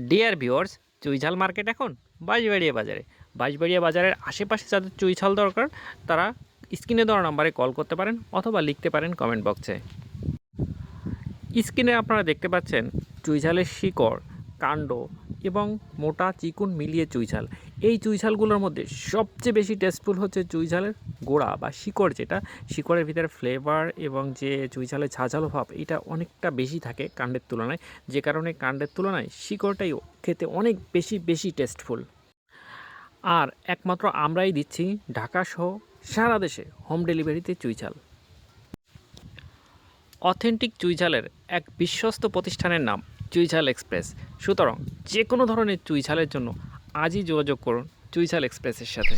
Dear viewers, চুইঝাল market এখন বাঁশবাড়িয়া বাজারে। বাঁশবাড়িয়া বাজারের আশেপাশে যাদের চুইঝাল দরকার তারা স্ক্রিনে দেওয়া নাম্বারে কল করতে পারেন অথবা লিখতে পারেন কমেন্ট বক্সে। স্ক্রিনে আপনারা দেখতে পাচ্ছেন চুইঝালের শিকড়, কাণ্ড এবং মোটা চিকুন মিলিয়ে চুইঝাল। এই চুইঝালগুলোর মধ্যে সবচেয়ে বেশি টেস্টফুল হচ্ছে চুইঝালের গোড়া বা শিকড়, যেটা শিকড়ের ভিতরে ফ্লেভার এবং যে চুইঝালের ঝাঁঝালো ভাব এটা অনেকটা বেশি থাকে কাণ্ডের তুলনায়, যে কারণে কাণ্ডের তুলনায় শিকড়টাই খেতে অনেক বেশি টেস্টফুল। আর একমাত্র আমরাই দিচ্ছি ঢাকা সহ সারা দেশে হোম ডেলিভারিতে চুইঝাল। অথেন্টিক চুইঝালের এক বিশ্বস্ত প্রতিষ্ঠানের নাম চুইঝাল এক্সপ্রেস। সুতরাং যে কোনো ধরনের চুইঝালের জন্য আজই যোগাযোগ করুন চুইঝাল এক্সপ্রেসের সাথে।